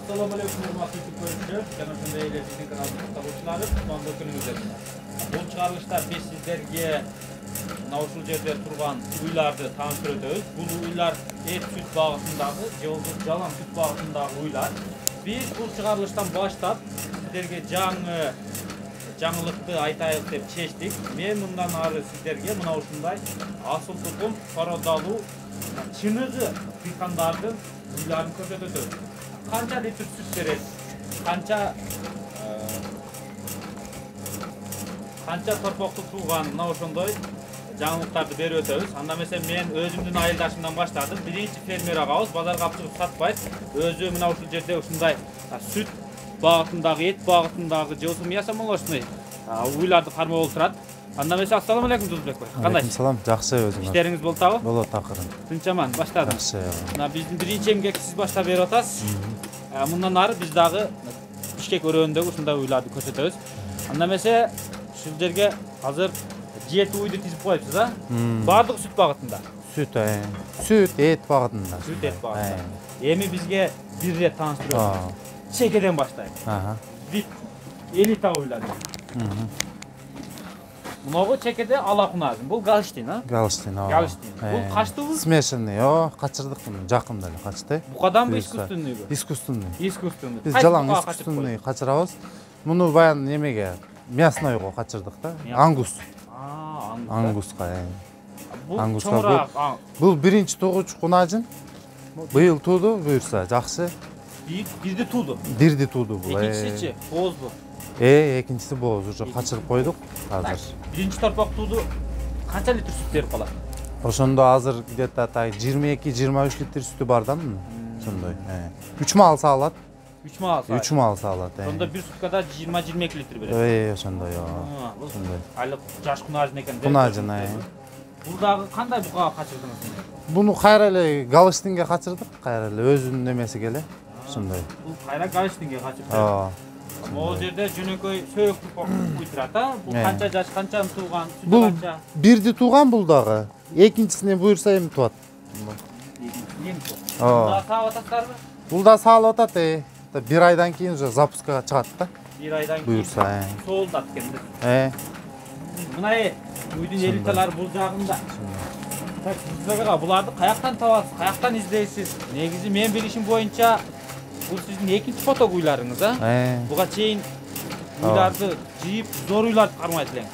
Assalamu alaikum hurmatly ko'ruvchilar. Yana shunday bizning kanalimizga tabashlanib, sonda kunimizda. Bu chiqarilishda biz sizlarga Navşul жерде turgan uylarni tanıştırib o'tamiz. Bu uylar et süt bağısındagi, jalan süt bağısındagi uylar. Biz bu chiqarilishdan boshlab sizlarga жаңылыкты айтайык деп чечтик. Men bundan ары sizlarga мына ушундай асыл тукум, коrodalуу, чыныгы дыйкандардын uylарын көрсөтөт. Qancha litr süt berет, qancha torpaqda tuğan, mına ошондой жаңылыктарды берип өтөбүз. Анда mesela men өзүмдүн айылдашымдан баштадым. Биринчи фермер агабыз базарга чыгып сатпайт. Өзү мына ушул жерде ушундай süt багытындагы, эт багытындагы жылсым ясамалашны уйларды кармап олтурат. Анда mesela assalamu alaikum Дулбек бай. Кандай? Салам, жакшы өзүңөр. Иштериңиз болтабы? Болот акырын. Тынчаман баштадым. Жакшы. Мына биздин биринчи эмгекти сиз баштап берип атасыз. Мындан ары биз дагы Бишкек өрөөнүндөгү ушундай уйларды көрсөтөбүз. Анда mesela ушул жерге азыр 7 uydu tizip koyuyoruz ha? Bardıq süt bağıtında. Süt, et bağıtında. Süt et bağıtında. Emi bizge bir ret tanıştırıyoruz. Çekeden başlayalım. Bit 50 ta uyladı. Bunu çekede alakun lazım. Bu Galıştyn ha? Galıştyn, o. Galıştyn. Bu kaçtı bu? Смешанный, o. Kaçırdık bunu. Жақында эле kaçtı. Bu kadar mı искусственный bu? Искусственный. Искусственный. Biz жалаң искусственный kaçırabız. Bunu bayan немеге мясноygo kaçırdık da. Angus. Angusqa. Bu çoğurak. Bu birinci toğuç kunacın. Bıyıl tuğdu, buyursa жақсы. Birdi tuğdu. Birdi tuğdu bu. İkincisi boz bu. Ikincisi boz. Kaçırıp koyduk hazır. Birinci torpaq tuğdu. Qancha litr süt berip kaladi? Oşondo hazır где-то 22-23 litr sütü bardan mı? Şondoy. 3 mü alsa alat? 3 mü alsa? 3 mü alsa alat. Sonda bir sutkada 20-22 litr beradi. Oşondo yo. Şondoy. Aylık jaş kunajın eken. Kunajın, Buradagı qanday buqa kaçırdınız? Bunu kayra ele Galıştynga kaçırdık. Kayra ele özünün nemesi gele. Şondoy. Bu kayra Galıştynga kaçırdı. O жерде жөнөкөй сөйөктүк уйдурат а. Бул канча жаш, канча тууган, сүтү канча? Бирди тууган бул дагы. Экинчисине буйрса эми туат. Бул саап атасыздарбы? Бул да саалып атат. Bir aydan keyin уже запускага чыгат да. Bir aydan keyin буйрса. Соолдат экенди. Мына уйдун элиталары бул жагында. Так, буларды каяктан табасыз, каяктан издейсиз? Негизи мен билишим боюнча бул сиздин экинчи фото уйларыңыз, а? Буга чейин уйларды жыйып, зор уйларды кармайт элең.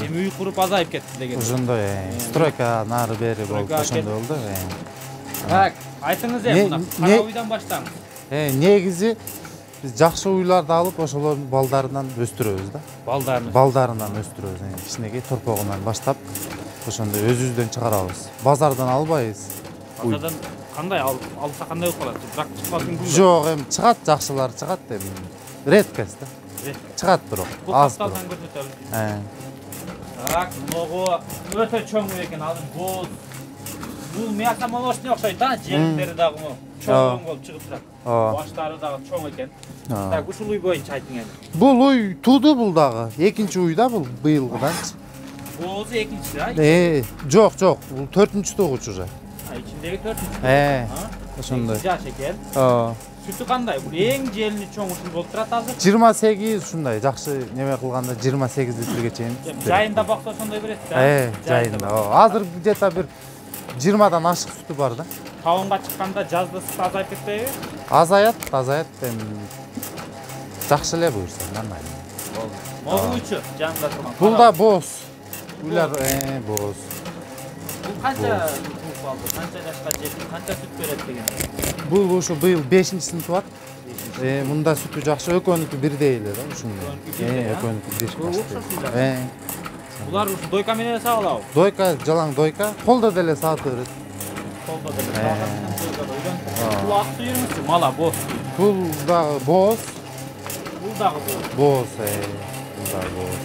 Эми үй куруп азайып кетти деген. Ошондой, стройка нары бери болуп ошондой болду. Так, айтыңыз мына кара уйдан баштаңыз. Негизи биз жакшы уйларды алып, ошолордун балдарынан өстүрөбүз да. Балдарынан өстүрөбүз. Кичинекей торпогунан баштап, ошондой өзүбүздөн чыгарабыз. Базардан албайбыз. Базардан кандай алса кандай болуп калат? Бирок чыкпасын күн. Жок, эми чыгат, жакшылары чыгат эми. Редкость да. Чыгат бирок. Аз капталдан көрсөтөлү. Так, могу өтө чоң экен, азыр боз. Бул мясомолочный окшойт да, желиндери дагы чоң болуп чыгып турат. Баштары дагы чоң экен. Так, ушул уй боюнча айтың эми. Бул уй тууду бул дагы. Экинчи уй да бул быйылгыданчы. Бозу экинчиси, а? Жок, бул 4-чү тогуч уже. İçindeki 4. Ошондой. Жаш экен. Sütü кандай? Бул эң желини чоң ушул болуп турат азыр. 28 ушундай жакшы неме кылганда 28 литрге чейин. Жайында бакса ошондой берет да. Жайында. Азыр где-то бир 20дан ашык сүтү бар да. Таунга чыкканда жазда сүт азайып кетпейби? Азаят эми. Жакшы эле буйрса, нормально. Могучу жанында турган. Бул да боз. Уйлар боз. Бул канча Kança yaşka жетти, kança süt берет деген? Бул ушу быйыл 5-син туат. Мында сүтү жакшы, экөөнүкү бирдей эле да, ушундай. Экөөнүкү бир. Булар ушу дойка менен саалабы? Дойка, жалаң дойка, колдо деле саата берет. Колдо деле. Бул ак сүйүрмүсү, мала боз. Бул дагы боз. Бул дагы боз. Бул дагы боз.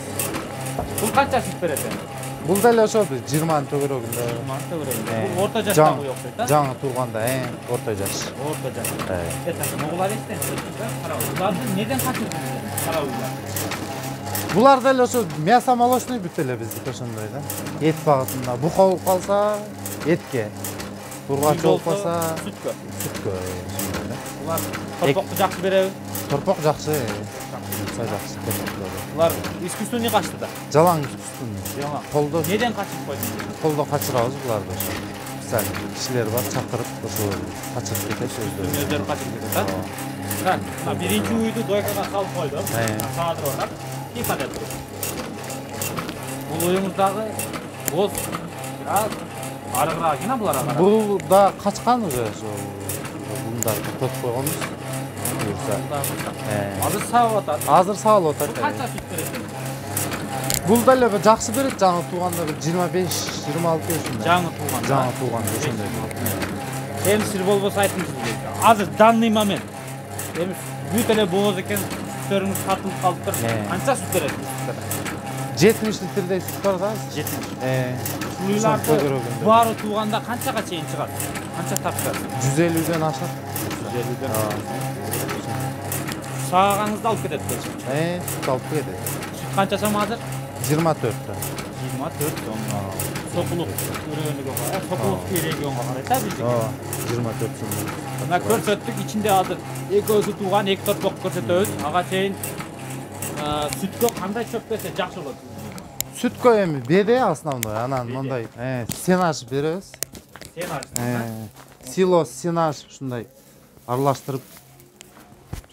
Бул канча süt берет эми? Бул деле ошо 20 төгөрөгүндө. 20 төгөрөгүндө. Бул орто жаштагы окшойт да? Жаңы турганда, орто жаш. Орто жаш. Моголар эстен да? Буларды неден качырдыңыз? Кара уйлар. Булар деле ошо мясомолочный бүт эле биздики ошондой да. Эт багытында бука болуп калса, этке. Бургач болуп калса, сүткө. Сүткө. Bular torpaqты жақсы береби? Торпок жакшы. Жакшы. Bular искусственный качты да. Жалаң искусственный. Жаңа. Колдо Неден качып койдуң? колдо качырабыз буларды ошо. Мисалы кишилер бар, чакырып ошо качырып кетет өздөрү. Өздөрү качып кетет, да? Так, биринчи үйдү дойкага салып койдум. Саадыр орнап, кипаде туруп. Бул уюңуздагы боз бираз арыгыраак экен буларга карап. Бул да качкан уже ошо. Мындай тотуп койгонбуз. Азыр сабып атат. Азыр сабылып атат. Канча сүт берет? Бул да эле жакшы берет, жаңы тууганда бир 25-26 ушундай. Жаңы тууганда. Жаңы тууганда ошондой. Эми сиз болбосо айтыңыз бизге. Азыр данный момент. Эми бүт эле боз экен, сүттөрүңүз сатылып калыптыр. Канча сүт берет? 70 литрдей сүт бар да. 70. Ушуларды баары тууганда канчага чейин чыгат? Канча тапшырат? 150ден ашат. 150ден. Саагаңызды алып кетет белчи. Сүт алып кетет. Сүт канча сом азыр? 24 да. 24 сом. Сокулук өрөөнүгө карай, сокулук регионго карай да биздики. 24 сом. Мына көрсөттүк, ичинде азыр экөөсү тууган, эки торпок көрсөтөбүз. Ага чейин сүткө кандай чөп берсе жакшы болот? Сүткө эми беде основной, анан мындай сенаж беребиз. Сенаж. Силос, сенаж ушундай аралаштырып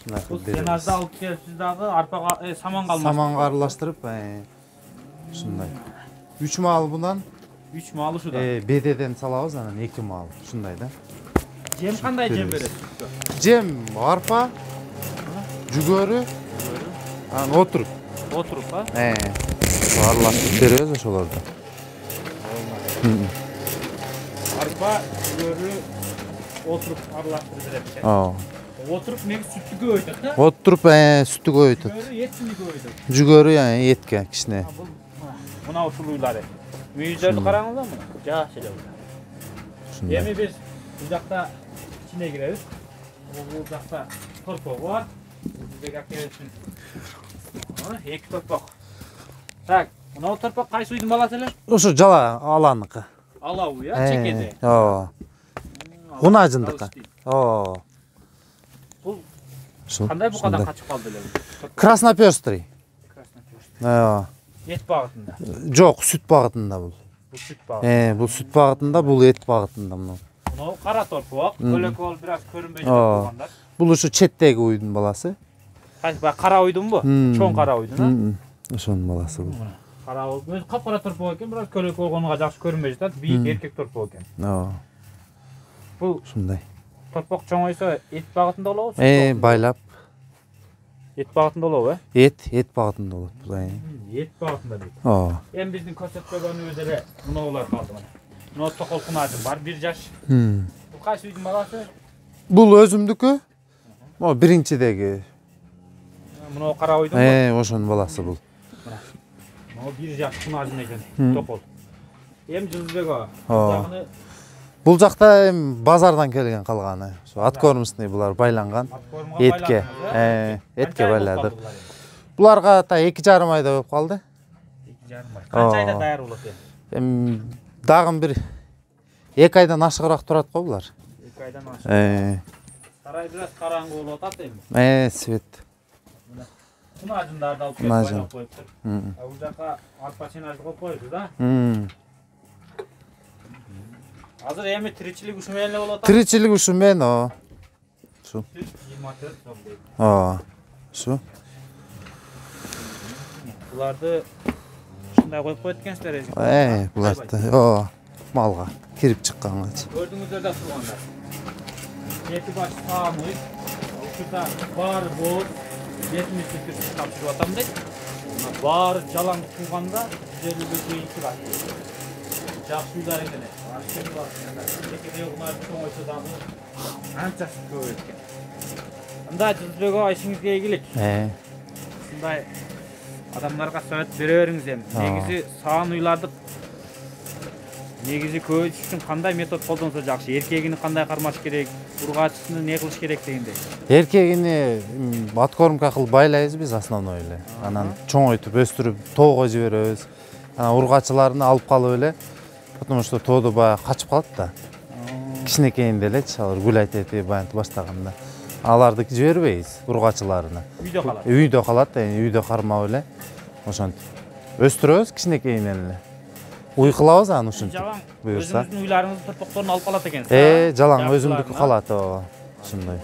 ушундай кылып беребиз. Сенажды алып келипсиз дагы арпага саманга алмаш. Саманга аралаштырып, ушундай. 3 маал бунан, 3 маал ушудан. бедеден салабыз, анан 2 маал ушундай да. Жем кандай жем берет сүткө? Жем арпа, жүгөрү, анан отуруп. Отуруп, а? Аралашып беребиз ошолорду. Арпа, жүгөрү, отуруп аралаштырып берет экен. Отуруп неги сүттү көбөйтөт, да? Отуруп сүттү көбөйтөт. Жүгөрү этини көбөйтөт. Жүгөрү этке кичине. Мына ушул уйлары. Мүйүздөрдү караңыздар мына. Жакшы эле. Эми биз бул жакта ичине киребиз. Бул жакта торпогу бар. Бизге акелишин. Эки торпок. Так, мына торпок кайсы үйдүн баласы эле? Ошо жала аланыкы. Алабы, я, чекеде. Кунажындыкы. Бул кандай букадан качып калды эле? Краснопёстрый. Эт багытында. Жок, сүт багытында бул. Бул сүт багытында. Бул сүт багытында, бул эт багытында мына. Мына кара торпок, көлөкө болуп бираз көрүнбөй жаткандар. Бул ушу четтеги уйдун баласы. Кара уйдунбу? Чоң кара уйдун, а? Ошонун баласы бул. Кара уйд. Өзү капкара торпок экен, бираз көлөкө болгонуга жакшы көрүнбөй жатат. Бийик эркек торпок экен. Бул ушундай. Торпок чоңойсо эт багытында болобу? Байлап. Эт багытында болобу, Эт багытында болот бул. Эт багытында дейт. Эми биздин көрсөтпөгөнүбүз эле мунулар калды мына. Мына токол кунажы бар, 1 жаш. Бул кайсы үйдүн баласы? Бул өзүмдүкү. Могу биринчидеги. Мына кара уйдун. Ошонун баласы бул. Могу 1 жаш кунажы экен, токол. Эми Жылдызбек Бул жакта эми базардан келген калганы. Ошо откормистный булар байланган. Этке. Этке байладык. Буларга та 2,5 айда болуп калды. 2,5 ай. Канча айда даяр болот эми? Дагы бир 2 айдан ашыгыраак турат го булар. 2 айдан ашыгыраак. Сарай бираз караңгы болуп атат эми. Свет. Кунажындарды алып келип байлап коюптур. Бул жака арпа сенажды коюп коюду да. Азыр эми тиричилик ушу менен эле болуп атат. Тиричилик ушу менен, Ушу. 24 сом дейт. Ушу. Буларды ушундай коюп коет экенсиздер. Буларды, малга кирип чыккангачы. Көрдүңүздөр да тургандар. Эти баш саамый, ушута баары боз, 70 литр сүт тапшырып атам дейт. Баары жалаң тууганда 150 чейин чыгат. Жакшы уйлар экен. Анча сүт көбөйт экен. Анда Жылдызбек ага ишиңизге ийгилик. Ушундай адамдарга совет бере бериңиз эми. Негизи саан уйларды негизи көбөйтүш үчүн кандай метод колдонсо жакшы? Эркегини кандай кармаш керек? Ургачысын не кылыш керек дегендей. Эркегини откормка кылып байлайбыз биз основной эле. Анан чоңойтуп өстүрүп тоого жиберебиз. Анан ургачыларын алып калып эле, потому что тоодо баягы качып калат да. Кичинекейинде элечи, алар гулять этип баянтып баштаганда. Аларды жибербейбиз ургачыларына. Үйдө калат. Үйдө калат, үйдө кармап эле ошентип өстүрөбүз кичинекейинен эле. Уй кылабыз аны ушинтип. Жалаң Буюрса. өзүңүздүн уйларыңыздын торпокторун алып калат экенсиз. Жалаң өзүмдүкү калат, ооба. Ушундай.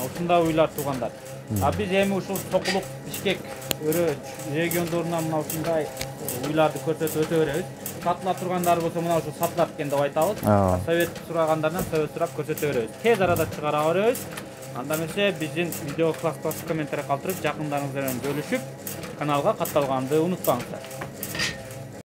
Ушундай уйлар туугандар. Биз эми ушул Сокулук, Бишкек, Өрөч региондорунан мына ушундай уйларды көрсөтүп өтө беребиз. Сатыла тургандар болсо мына ушул сатылат экен деп айтабыз. Совет сурагандардан совет сурап көрсөтө беребиз. Тез арада чыгара беребиз. Анда эмесе биздин видео классташып комментарий калтырып, жакындарыңыз менен бөлүшүп, каналга катталганды унутпаңыздар.